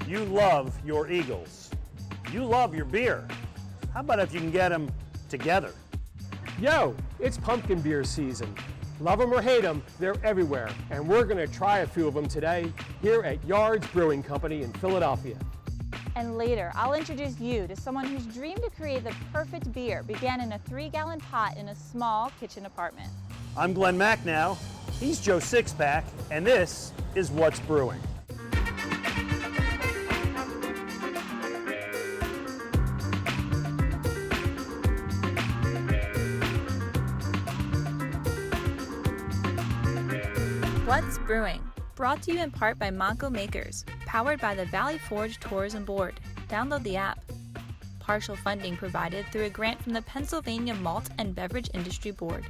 You love your Eagles. You love your beer. How about if you can get them together? Yo, it's pumpkin beer season. Love them or hate them, they're everywhere. And we're gonna try a few of them today here at Yards Brewing Company in Philadelphia. And later, I'll introduce you to someone whose dream to create the perfect beer began in a 3-gallon pot in a small kitchen apartment. I'm Glen Macnow, he's Joe Sixpack, and this is What's Brewing. What's Brewing? Brought to you in part by Monco Makers, powered by the Valley Forge Tourism Board. Download the app. Partial funding provided through a grant from the Pennsylvania Malt and Beverage Industry Board.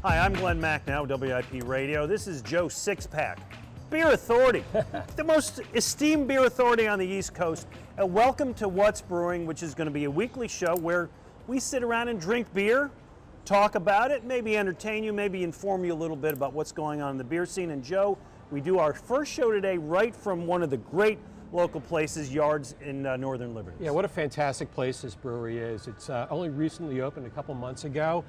Hi, I'm Glen Macnow, WIP Radio. This is Joe Sixpack, Beer Authority, the most esteemed beer authority on the East Coast. And welcome to What's Brewing, which is going to be a weekly show where we sit around and drink beer, talk about it, maybe entertain you, maybe inform you a little bit about what's going on in the beer scene. And Joe, we do our first show today right from one of the great local places, Yards in Northern Liberty. Yeah, what a fantastic place this brewery is. It's only recently opened a couple months ago.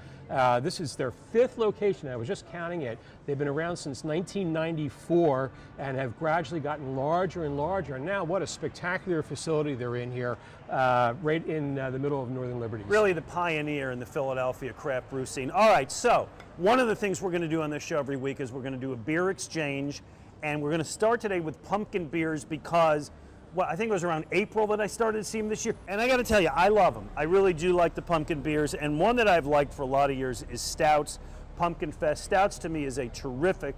This is their 5th location. I was just counting it. They've been around since 1994 and have gradually gotten larger and larger. And now what a spectacular facility they're in here, right in the middle of Northern Liberty. Really the pioneer in the Philadelphia craft brew scene. All right, so one of the things we're going to do on this show every week is we're going to do a beer exchange. And we're going to start today with pumpkin beers because, well, I think it was around April that I started to see them this year. And I got to tell you, I love them. I really do like the pumpkin beers. And one that I've liked for a lot of years is Stouts, Pumpkin Fest. Stouts to me is a terrific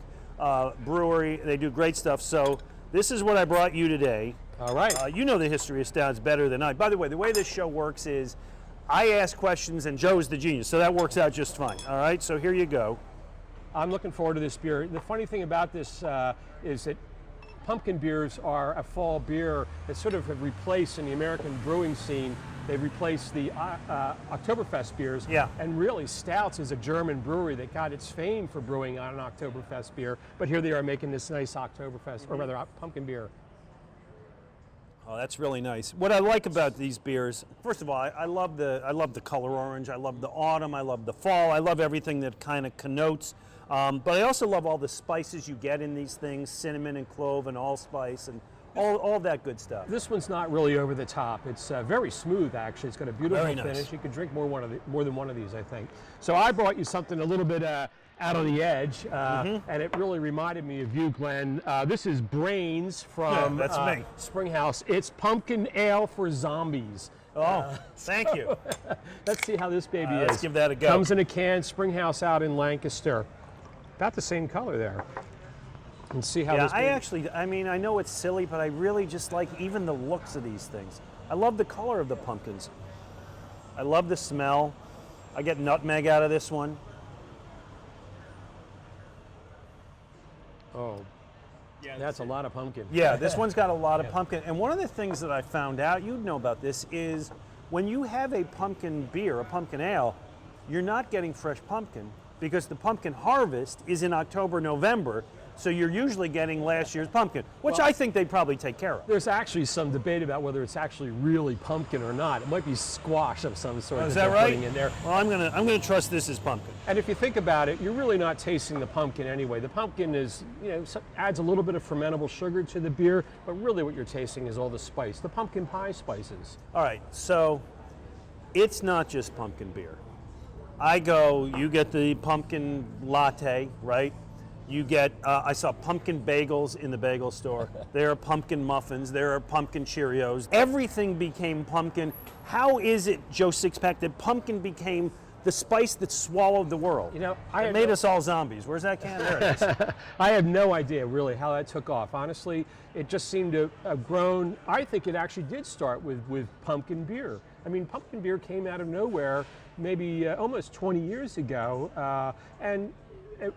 brewery. They do great stuff. So this is what I brought you today. All right. You know the history of Stouts better than I. By the way this show works is I ask questions and Joe's the genius. So that works out just fine. All right, so here you go. I'm looking forward to this beer. The funny thing about this is that pumpkin beers are a fall beer that sort of have replaced in the American brewing scene. They've replaced the Oktoberfest beers. Yeah. And really, Stouts is a German brewery that got its fame for brewing on an Oktoberfest beer. But here they are making this nice Oktoberfest, or rather, pumpkin beer. Oh, that's really nice. What I like about these beers, first of all, I love the color orange. I love the autumn. I love the fall. I love everything that kind of connotes. But I also love all the spices you get in these things, cinnamon and clove and allspice and all that good stuff. This one's not really over the top. It's very smooth, actually. It's got a beautiful finish. You could drink more than one of these, I think. So I brought you something a little bit out on the edge, and it really reminded me of you, Glenn. This is Brains from that's me. Springhouse. It's pumpkin ale for zombies. Oh, thank you. Let's see how this baby is. Let's give that a go. Comes in a can, Springhouse out in Lancaster. About the same color there. And see how this baby... I know it's silly, but I really just like even the looks of these things. I love the color of the pumpkins. I love the smell. I get nutmeg out of this one. Oh, yeah, that's a lot of pumpkin. Yeah, this one's got a lot of pumpkin. And one of the things that I found out, you'd know about this, is when you have a pumpkin beer, a pumpkin ale, you're not getting fresh pumpkin because the pumpkin harvest is in October, November. So you're usually getting last year's pumpkin, which I think they'd probably take care of. There's actually some debate about whether it's actually really pumpkin or not. It might be squash of some sort Is that that they're right? putting in there. Well, I'm gonna trust this as pumpkin. And if you think about it, you're really not tasting the pumpkin anyway. The pumpkin is, adds a little bit of fermentable sugar to the beer, but really what you're tasting is all the spice, the pumpkin pie spices. All right, so it's not just pumpkin beer. You get the pumpkin latte, right? You get, I saw pumpkin bagels in the bagel store. There are pumpkin muffins. There are pumpkin Cheerios. Everything became pumpkin. How is it, Joe Sixpack, that pumpkin became the spice that swallowed the world. You know, it made us all zombies. Where's that can? There it is. I have no idea really how that took off. Honestly, it just seemed to have grown. I think it actually did start with pumpkin beer. I mean, pumpkin beer came out of nowhere maybe almost 20 years ago, and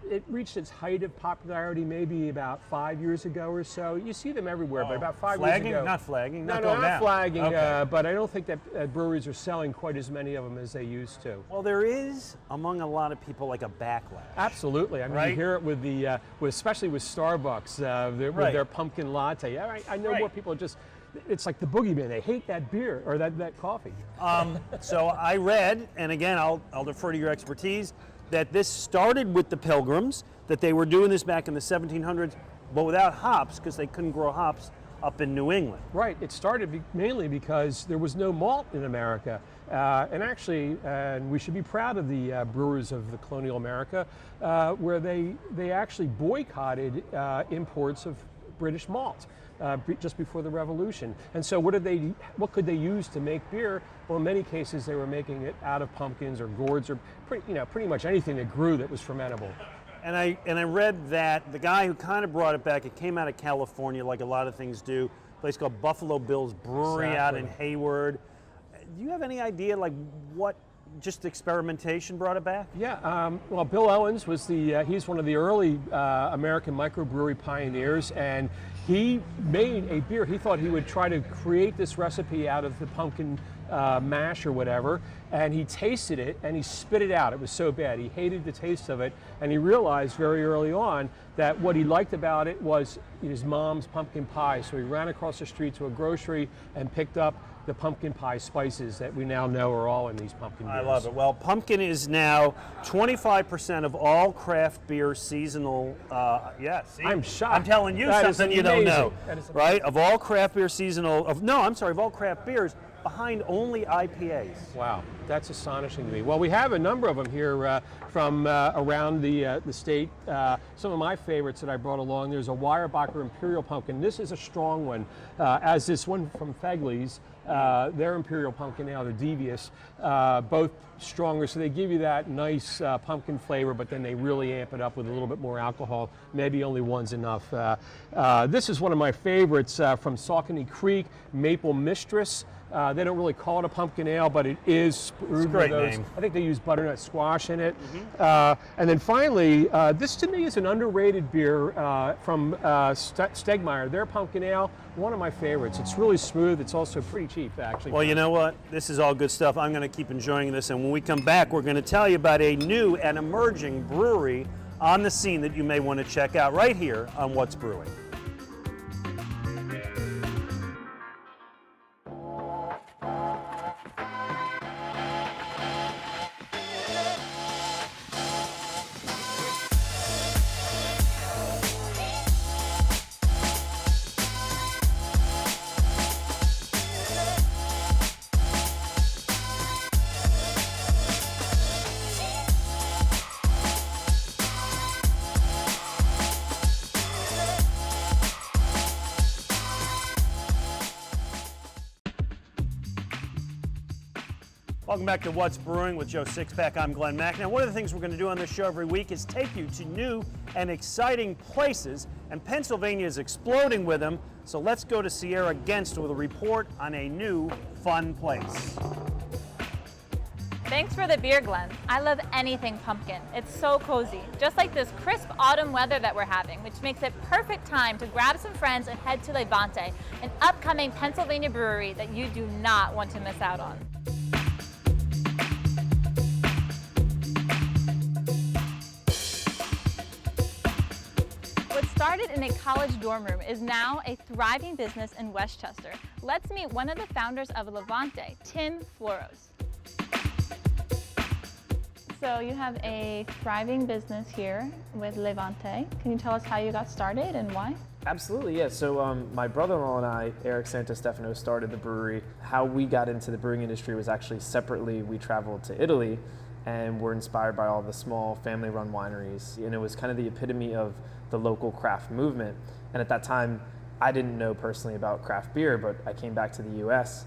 it reached its height of popularity maybe about 5 years ago or so. You see them everywhere, but about 5 years ago. Not flagging? No, not flagging, but I don't think that breweries are selling quite as many of them as they used to. Well, there is, among a lot of people, like a backlash. Absolutely. I mean, you hear it with the, especially with Starbucks, with their pumpkin latte. I know more people just, it's like the boogeyman. They hate that beer or that coffee. So I read, and again, I'll defer to your expertise, that this started with the Pilgrims, that they were doing this back in the 1700s, but without hops, because they couldn't grow hops up in New England. Right. It started mainly because there was no malt in America. And actually, we should be proud of the brewers of the colonial America, where they actually boycotted imports of British malt. Just before the Revolution. And so what could they use to make beer? Well, in many cases they were making it out of pumpkins or gourds or pretty much anything that grew that was fermentable. And I read that the guy who kind of brought it back, it came out of California like a lot of things do, a place called Buffalo Bill's Brewery out in Hayward. Do you have any idea like what just experimentation brought it back? Yeah, well, Bill Owens was he's one of the early American microbrewery pioneers, and he made a beer. He thought he would try to create this recipe out of the pumpkin mash or whatever, and he tasted it and he spit it out. It was so bad. He hated the taste of it, and he realized very early on that what he liked about it was his mom's pumpkin pie. So he ran across the street to a grocery and picked up the pumpkin pie spices that we now know are all in these pumpkin beers. I love it. Well, pumpkin is now 25% of all craft beer seasonal. I'm shocked. I'm telling you something you don't know, right? Of all craft beer seasonal, of all craft beers, behind only IPAs. Wow, that's astonishing to me. Well, we have a number of them here from around the state. Some of my favorites that I brought along, there's a Weyerbacher Imperial Pumpkin. This is a strong one, as this one from Fegley's. Their Imperial Pumpkin Ale, they're devious, both stronger, so they give you that nice pumpkin flavor, but then they really amp it up with a little bit more alcohol. Maybe only one's enough. This is one of my favorites from Saucony Creek, Maple Mistress. They don't really call it a pumpkin ale, but it is brewed with those. Name. I think they use butternut squash in it. And then finally, this to me is an underrated beer from Stegmaier. Their pumpkin ale, one of my favorites. It's really smooth. It's also pretty cheap, actually. Well, you know what? This is all good stuff. I'm going to keep enjoying this, and when we come back, we're going to tell you about a new and emerging brewery on the scene that you may want to check out right here on What's Brewing. Welcome back to What's Brewing with Joe Sixpack. I'm Glenn Mack. Now, one of the things we're going to do on this show every week is take you to new and exciting places, and Pennsylvania is exploding with them. So let's go to Sierra Guenst with a report on a new, fun place. Thanks for the beer, Glenn. I love anything pumpkin. It's so cozy, just like this crisp autumn weather that we're having, which makes it perfect time to grab some friends and head to Levante, an upcoming Pennsylvania brewery that you do not want to miss out on. What started in a college dorm room is now a thriving business in Westchester. Let's meet one of the founders of Levante, Tim Floros. So you have a thriving business here with Levante. Can you tell us how you got started and why? Absolutely, yeah. So my brother-in-law and I, Eric Santostefano, started the brewery. How we got into the brewing industry was actually separately. We traveled to Italy and were inspired by all the small family-run wineries. And it was kind of the epitome of the local craft movement. And at that time, I didn't know personally about craft beer, but I came back to the US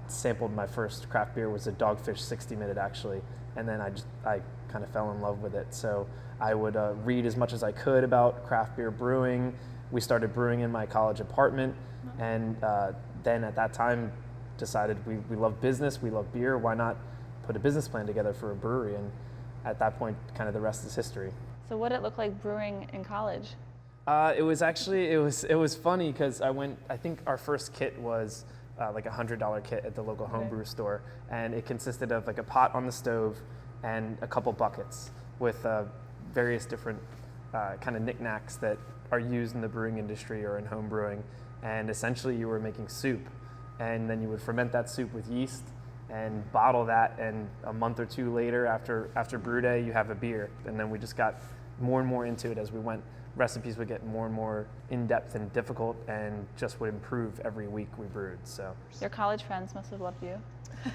sampled my first craft beer was a Dogfish 60 Minute actually, and then I kind of fell in love with it. So I would read as much as I could about craft beer brewing. We started brewing in my college apartment, and then at that time decided we love business, we love beer, why not put a business plan together for a brewery? And at that point, kind of the rest is history. So what did it look like brewing in college? It was funny because I think our first kit was like $100 kit at the local homebrew store, and it consisted of like a pot on the stove and a couple buckets with various different kind of knickknacks that are used in the brewing industry or in home brewing. And essentially you were making soup, and then you would ferment that soup with yeast and bottle that, and a month or two later after brew day you have a beer. And then we just got more and more into it as we went. Recipes would get more and more in-depth and difficult, and just would improve every week we brewed. So Your college friends must have loved you.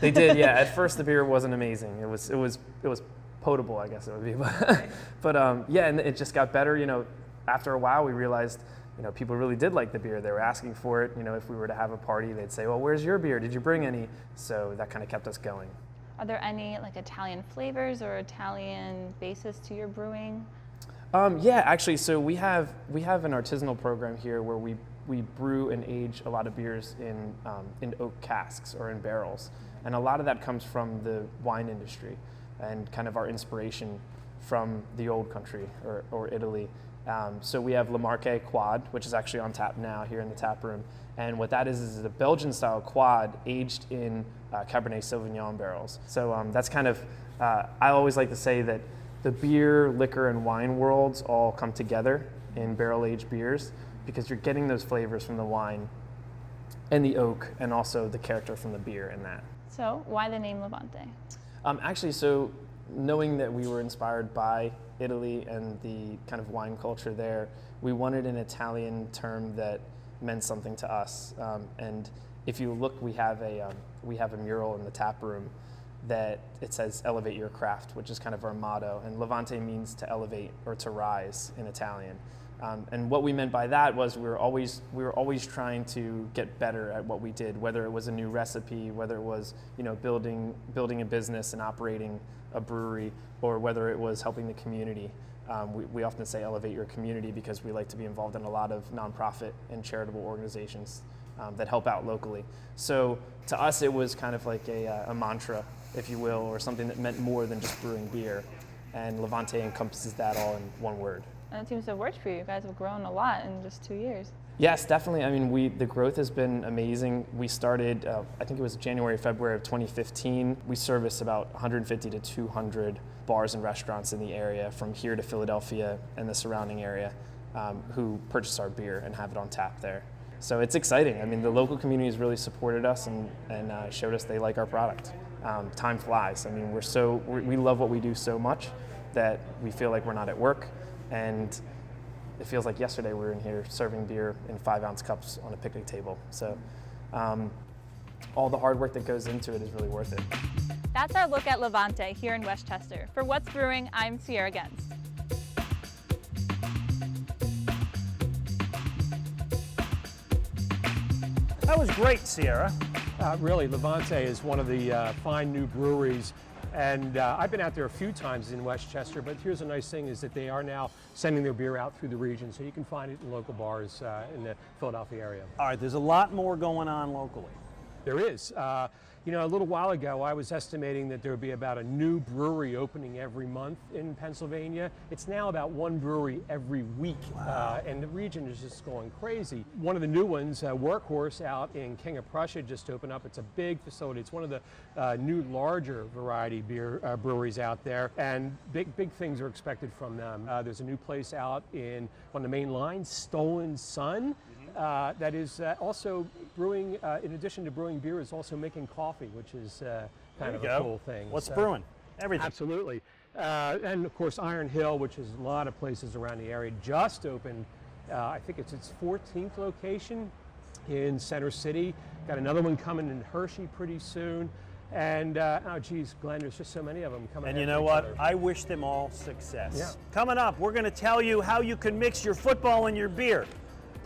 they did, yeah. At first the beer wasn't amazing. It was potable, I guess it would be. But yeah, and it just got better. After a while we realized, people really did like the beer. They were asking for it. If we were to have a party, they'd say, well, where's your beer? Did you bring any? So that kind of kept us going. Are there any like Italian flavors or Italian bases to your brewing? Yeah, actually, so we have an artisanal program here where we brew and age a lot of beers in oak casks or in barrels, and a lot of that comes from the wine industry and kind of our inspiration from the old country or Italy. So we have Le Marque Quad, which is actually on tap now here in the tap room, and what that is a Belgian-style quad aged in Cabernet Sauvignon barrels. So that's kind of I always like to say that the beer, liquor, and wine worlds all come together in barrel-aged beers because you're getting those flavors from the wine and the oak, and also the character from the beer in that. So why the name Levante? Actually, so knowing that we were inspired by Italy and the kind of wine culture there, we wanted an Italian term that meant something to us. And if you look, we have a mural in the tap room that it says "Elevate your craft," which is kind of our motto. And Levante means to elevate or to rise in Italian. And what we meant by that was we were always trying to get better at what we did, whether it was a new recipe, whether it was building a business and operating a brewery, or whether it was helping the community. We often say elevate your community because we like to be involved in a lot of nonprofit and charitable organizations that help out locally. So to us, it was kind of like a mantra, if you will, or something that meant more than just brewing beer. And Levante encompasses that all in one word. And it seems to have worked for you. You guys have grown a lot in just 2 years. Yes, definitely. I mean, the growth has been amazing. We started, I think it was January, February of 2015. We service about 150 to 200 bars and restaurants in the area, from here to Philadelphia and the surrounding area, who purchase our beer and have it on tap there. So it's exciting. I mean, the local community has really supported us and showed us they like our product. Time flies. I mean, we love what we do so much that we feel like we're not at work, and it feels like yesterday we were in here serving beer in 5-ounce cups on a picnic table. So all the hard work that goes into it is really worth it. That's our look at Levante here in Westchester. For What's Brewing, I'm Sierra Guenst. That was great, Sierra. Really, Levante is one of the fine new breweries, and I've been out there a few times in Westchester, but here's a nice thing is that they are now sending their beer out through the region, so you can find it in local bars in the Philadelphia area. All right, there's a lot more going on locally. There is. A little while ago, I was estimating that there would be about a new brewery opening every month in Pennsylvania. It's now about one brewery every week, and the region is just going crazy. One of the new ones, Workhorse, out in King of Prussia, just opened up. It's a big facility. It's one of the new, larger variety beer breweries out there, and big things are expected from them. There's a new place out on the main line, Stolen Sun. That is also brewing, in addition to brewing beer, is also making coffee, which is kind of a cool thing. What's brewing? Everything. Absolutely. And of course, Iron Hill, which is a lot of places around the area, just opened, I think it's its 14th location in Center City. Got another one coming in Hershey pretty soon. And, oh geez, Glenn, there's just so many of them coming. And you know what? I wish them all success. Yeah. Coming up, we're going to tell you how you can mix your football and your beer.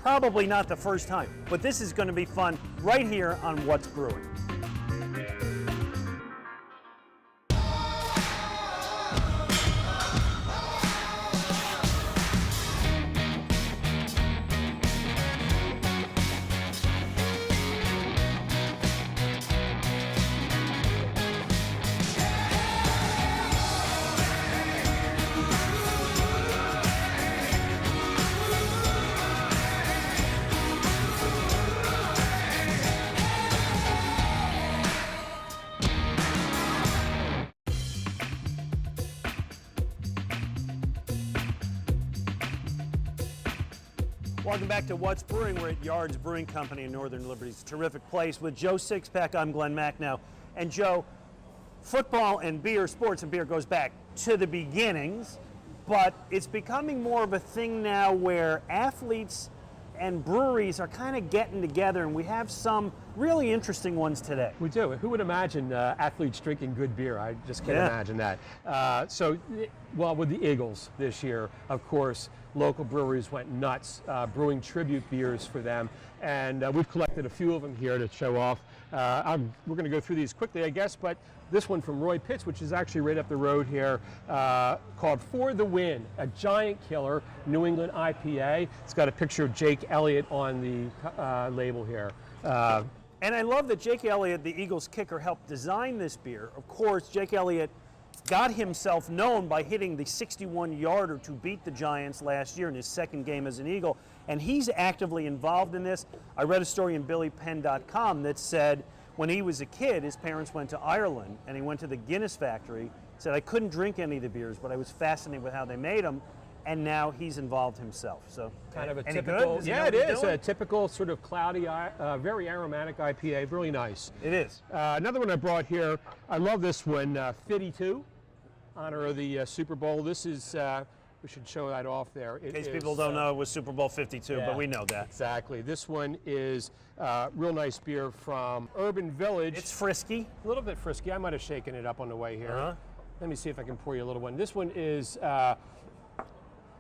Probably not the first time, but this is going to be fun right here on What's Brewing. Welcome back to What's Brewing. We're at Yards Brewing Company in Northern Liberty. It's a terrific place. With Joe Sixpack, I'm Glen Macnow. And Joe, football and beer, sports and beer goes back to the beginnings, but it's becoming more of a thing now where athletes and breweries are kind of getting together, and we have some really interesting ones today. We do. Who would imagine athletes drinking good beer? I just can't imagine that. Well, with the Eagles this year, of course, local breweries went nuts, brewing tribute beers for them, and we've collected a few of them here to show off. We're going to go through these quickly, I guess, but this one from Roy Pitts, which is actually right up the road here, called For the Win, a giant killer New England IPA. It's got a picture of Jake Elliott on the label here. And I love that Jake Elliott, the Eagles kicker, helped design this beer. Of course, Jake Elliott got himself known by hitting the 61-yarder to beat the Giants last year in his second game as an Eagle, and he's actively involved in this. I read a story in BillyPenn.com that said when he was a kid, his parents went to Ireland, and he went to the Guinness factory, said, I couldn't drink any of the beers, but I was fascinated with how they made them, and now he's involved himself. So kind of a any typical, good? yeah, it is a typical sort of cloudy, very aromatic IPA, really nice. It is. Another one I brought here, I love this one, 52, honor of the Super Bowl. This is, we should show that off there. In case people don't know, it was Super Bowl 52, but we know that. Exactly. This one is real nice beer from Urban Village. It's frisky. A little bit frisky. I might have shaken it up on the way here. Uh-huh. Let me see if I can pour you a little one. This one is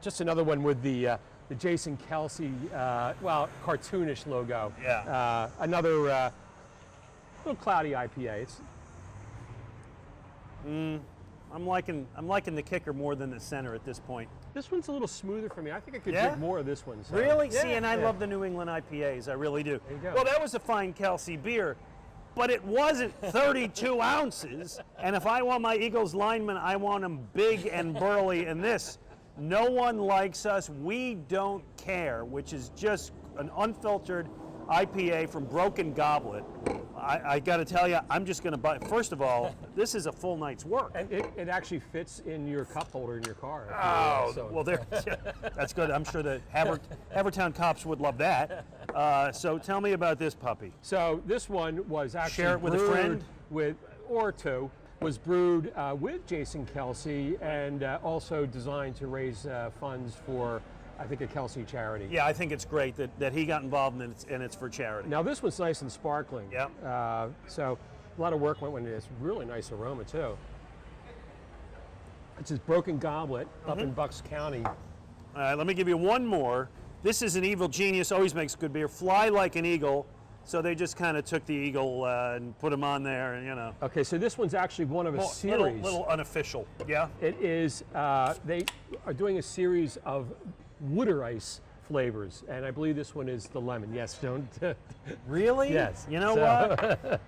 just another one with the Jason Kelsey, cartoonish logo. Yeah. Another little cloudy IPA. I'm liking the kicker more than the center at this point. This one's a little smoother for me. I think I could drink more of this one. So. Really? Yeah, See, and I love the New England IPAs. I really do. There you go. Well, that was a fine Kelsey beer, but it wasn't 32 ounces. And if I want my Eagles linemen, I want them big and burly. And this, no one likes us. We don't care, which is just an unfiltered IPA from Broken Goblet. I got to tell you, I'm just going to buy. First of all, this is a full night's work. And it actually fits in your cup holder in your car. Well, that's good. I'm sure the Havertown cops would love that. So tell me about this puppy. So this one was actually Share it with a friend? or two. Was brewed with Jason Kelsey and also designed to raise funds for, I think, a Kelsey charity. Yeah, I think it's great that he got involved and it's for charity. Now this one's nice and sparkling. Yeah. So a lot of work went into this. Really nice aroma too. It's this Broken Goblet up in Bucks County. All right, let me give you one more. This is an Evil Genius, always makes good beer. Fly Like an Eagle. So they just kind of took the eagle and put him on there, and Okay, so this one's actually one of a series. Little unofficial. Yeah. It is. They are doing a series of Water Ice flavors, and I believe this one is the lemon. Yes, don't. Really? Yes. You know what?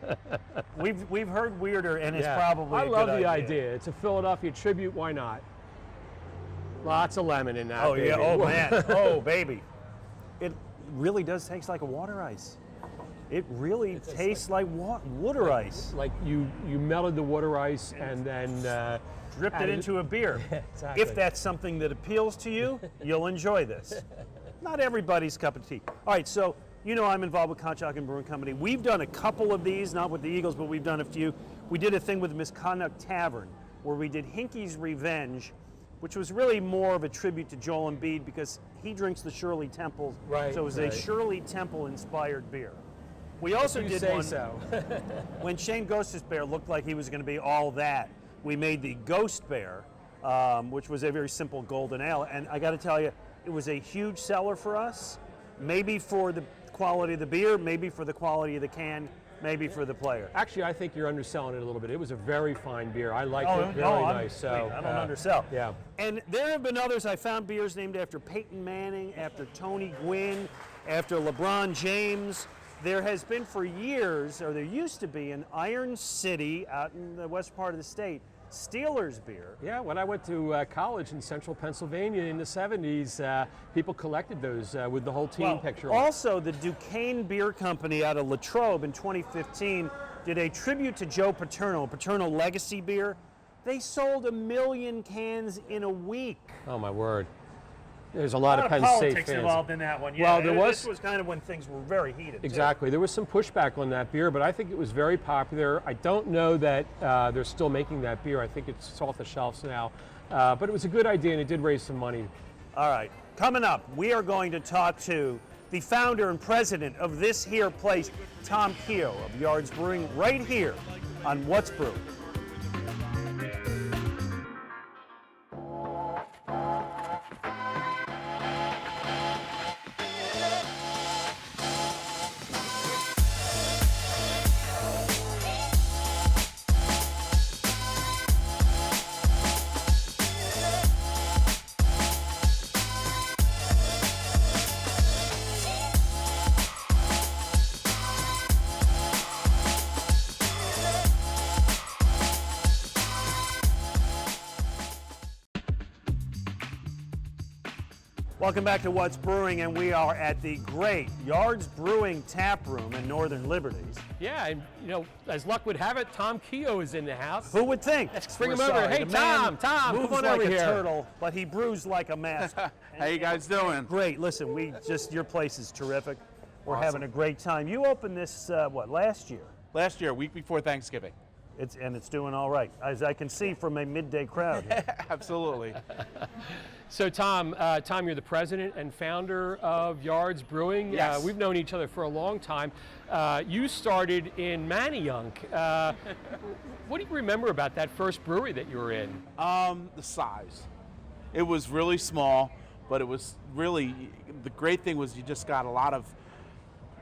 We've heard weirder, and it's probably I a love good the idea. It's a Philadelphia tribute. Why not? Lots of lemon in that. Oh baby. yeah. Oh man. Oh baby. It really does taste like a water ice. It really tastes like water ice. Like you melted the water ice and then dripped it into a beer. Exactly. If that's something that appeals to you, you'll enjoy this. Not everybody's cup of tea. All right, so I'm involved with Conshohocken Brewing Company. We've done a couple of these, not with the Eagles, but we've done a few. We did a thing with Misconduct Tavern where we did Hinky's Revenge, which was really more of a tribute to Joel Embiid because he drinks the Shirley Temple. Right. So it was a Shirley Temple-inspired beer. We also did one when Shane Ghost's Bear looked like he was going to be all that. We made the Ghost Bear, which was a very simple golden ale, and I got to tell you, it was a huge seller for us. Maybe for the quality of the beer, maybe for the quality of the can, maybe for the player. Actually, I think you're underselling it a little bit. It was a very fine beer. I liked it. Very nice. So I don't undersell. Yeah. And there have been others. I found beers named after Peyton Manning, after Tony Gwynn, after LeBron James. There has been for years, or there used to be, in Iron City out in the west part of the state, Steelers beer. Yeah, when I went to college in central Pennsylvania in the 70s, people collected those with the whole team picture on it. Also, the Duquesne Beer Company out of Latrobe in 2015 did a tribute to Joe Paterno, Paterno Legacy beer. They sold 1 million cans in a week. Oh, my word. There's a lot of Penn State politics fans involved in that one. Yeah, well, there was. This was kind of when things were very heated. Exactly. There was some pushback on that beer, but I think it was very popular. I don't know that they're still making that beer. I think it's off the shelves now. But it was a good idea, and it did raise some money. All right. Coming up, we are going to talk to the founder and president of this here place, Tom Keogh of Yards Brewing, right here on What's Brewing. Welcome back to What's Brewing, and we are at the great Yards Brewing Tap Room in Northern Liberties. Yeah, and as luck would have it, Tom Keogh is in the house. Who would think? Let's bring him We're over. sorry. Hey, The man Tom, moves come on like over a here. turtle, but he brews like a master. How you guys doing? Great. Listen, your place is terrific. We're Awesome. having a great time. You opened this last year? Last year, week before Thanksgiving. It's doing all right, as I can see from a midday crowd here. Absolutely. So Tom, you're the president and founder of Yards Brewing. Yes. We've known each other for a long time. You started in Manayunk. What do you remember about that first brewery that you were in? The size. It was really small, but it was really, the great thing was you just got a lot of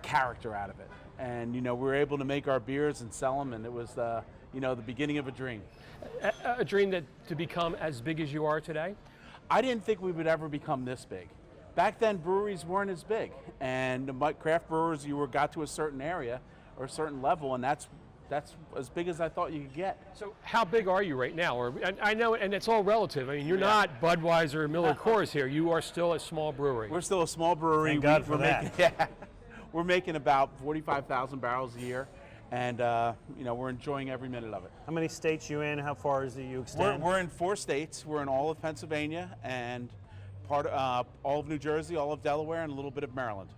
character out of it. And we were able to make our beers and sell them, and it was the beginning of a dream. A dream to become as big as you are today? I didn't think we would ever become this big. Back then, breweries weren't as big, and craft brewers, got to a certain area or a certain level, and that's as big as I thought you could get. So how big are you right now? I know, and it's all relative. I mean, you're not Budweiser or Miller Coors here. You are still a small brewery. We're still a small brewery. Thank God for that. We're making about 45,000 barrels a year, and we're enjoying every minute of it. How many states you in? How far do you extend? We're in 4 states. We're in all of Pennsylvania and all of New Jersey, all of Delaware, and a little bit of Maryland.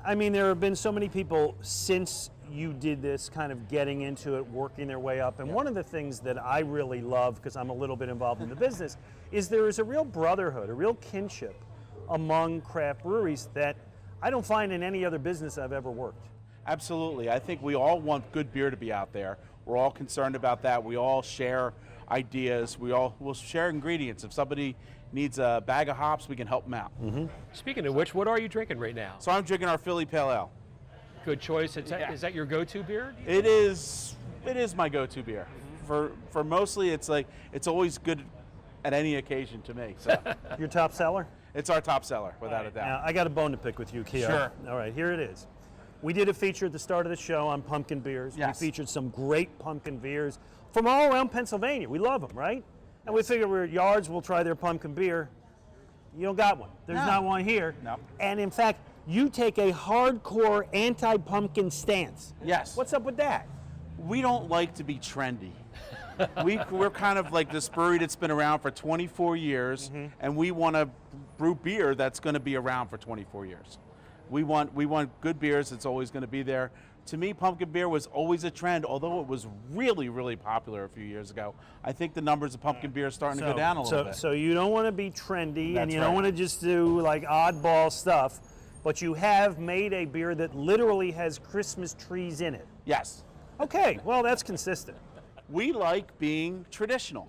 I mean, there have been so many people since you did this, kind of getting into it, working their way up. And one of the things that I really love, because I'm a little bit involved in the business, is there is a real brotherhood, a real kinship among craft breweries that I don't find in any other business I've ever worked. Absolutely. I think we all want good beer to be out there. We're all concerned about that. We all share ideas. We'll share ingredients. If somebody needs a bag of hops, we can help them out. Mm-hmm. Speaking of which, what are you drinking right now? So I'm drinking our Philly Pale Ale. Good choice. Is that your go-to beer? It is my go-to beer. For mostly, it's always good at any occasion to me. So Your top seller? it's our top seller, without a doubt. Now, I got a bone to pick with you, Keogh. Sure. All right, here it is. We did a feature at the start of the show on pumpkin beers. Yes. We featured some great pumpkin beers from all around Pennsylvania. We love them, right? And we figured we're at Yards, we'll try their pumpkin beer. You don't got one. There's No. not one here. No. And in fact, you take a hardcore anti-pumpkin stance. Yes. What's up with that? We don't like to be trendy. We're kind of like this brewery that's been around for 24 years, and we want to brew beer that's going to be around for 24 years. We want good beers that's always going to be there. To me, pumpkin beer was always a trend, although it was really, really popular a few years ago. I think the numbers of pumpkin beer are starting to go down a little bit. So you don't want to be trendy, and That's you don't right. want to just do like oddball stuff, but you have made a beer that literally has Christmas trees in it. Yes. Okay, well, that's consistent. We like being traditional.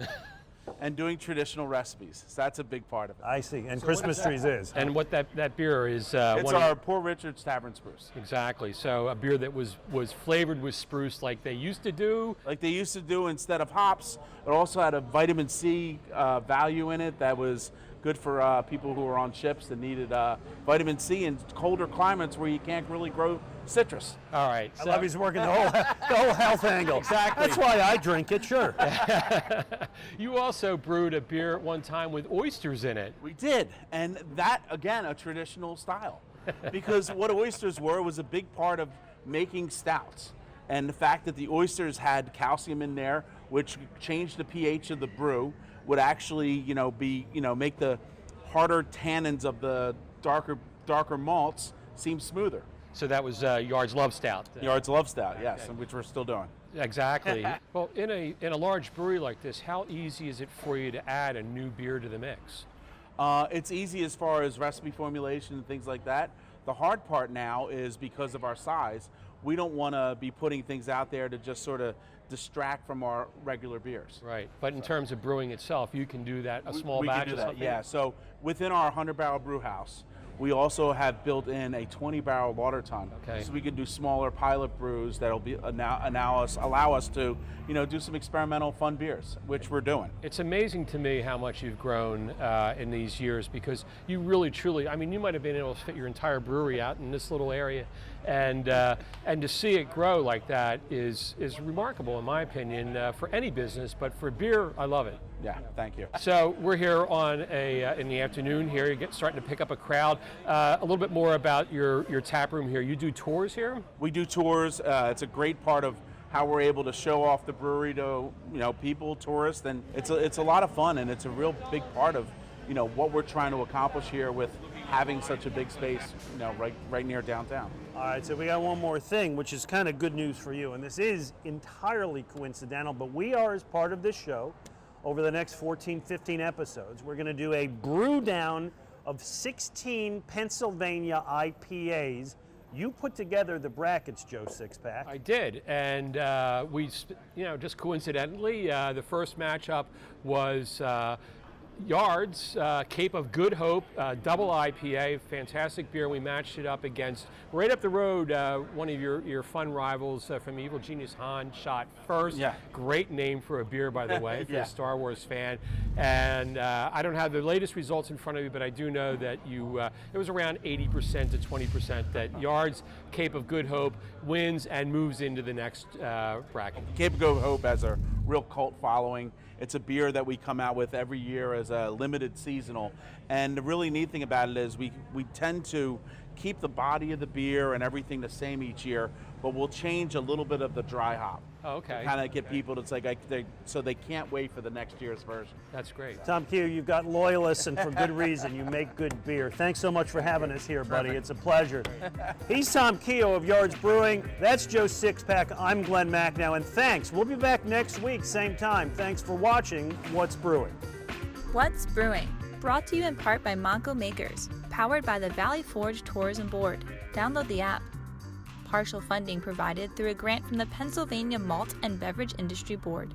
and doing traditional recipes. So that's a big part of it. I see. And Christmas trees is. And what that beer is? It's our Poor Richard's Tavern Spruce. Exactly. So a beer that was flavored with spruce like they used to do. Like they used to do instead of hops. It also had a vitamin C value in it that was good for people who were on ships that needed vitamin C in colder climates where you can't really grow citrus. All right. I love he's working the whole health angle. Exactly. That's why I drink it, sure. You also brewed a beer at one time with oysters in it. We did, and that, again, a traditional style. Because what oysters were was a big part of making stouts. And the fact that the oysters had calcium in there, which changed the pH of the brew, would actually, make the harder tannins of the darker malts seem smoother. So that was Yards Love Stout. Yards Love Stout, yes, which we're still doing. Exactly. Well, in a large brewery like this, how easy is it for you to add a new beer to the mix? It's easy as far as recipe formulation and things like that. The hard part now is because of our size, we don't want to be putting things out there to just sort of distract from our regular beers. Right, but in terms of brewing itself, you can do that, a small we batch can do of that, something? yeah. So within our 100-barrel brew house, we also have built in a 20-barrel water tun. Okay. So we can do smaller pilot brews that'll be allow us to, do some experimental fun beers, which we're doing. It's amazing to me how much you've grown in these years, because you really, truly, you might have been able to fit your entire brewery out in this little area, and to see it grow like that is remarkable, in my opinion, for any business, but for beer, I love it. Yeah, thank you. So we're here on in the afternoon here. You're starting to pick up a crowd. A little bit more about your tap room here. You do tours here? We do tours. It's a great part of how we're able to show off the brewery to people, tourists, and it's a lot of fun, and it's a real big part of what we're trying to accomplish here with having such a big space right near downtown. All right, so we got one more thing, which is kind of good news for you, and this is entirely coincidental, but we are, as part of this show, over the next 14, 15 episodes, we're going to do a brew down of 16 Pennsylvania IPAs. You put together the brackets, Joe Sixpack. I did, and we, just coincidentally, the first matchup was Yards, Cape of Good Hope, double IPA, fantastic beer. We matched it up against, right up the road, one of your fun rivals from Evil Genius, Han, shot first. Yeah. Great name for a beer, by the way, if you're a Star Wars fan. And I don't have the latest results in front of me, but I do know that it was around 80% to 20% that Yards, Cape of Good Hope wins and moves into the next bracket. Cape of Good Hope has a real cult following. It's a beer that we come out with every year as a limited seasonal. And the really neat thing about it is we tend to keep the body of the beer and everything the same each year, but we'll change a little bit of the dry hop. Oh, okay. To kind of get people to so they can't wait for the next year's version. That's great. Tom Keogh, you've got loyalists, and for good reason. You make good beer. Thanks so much for having us here, buddy. It's a pleasure. He's Tom Keogh of Yards Brewing. That's Joe Sixpack. I'm Glenn Macnow, and thanks. We'll be back next week, same time. Thanks for watching What's Brewing. What's Brewing? Brought to you in part by Monco Makers, powered by the Valley Forge Tourism Board. Download the app. Partial funding provided through a grant from the Pennsylvania Malt and Beverage Industry Board.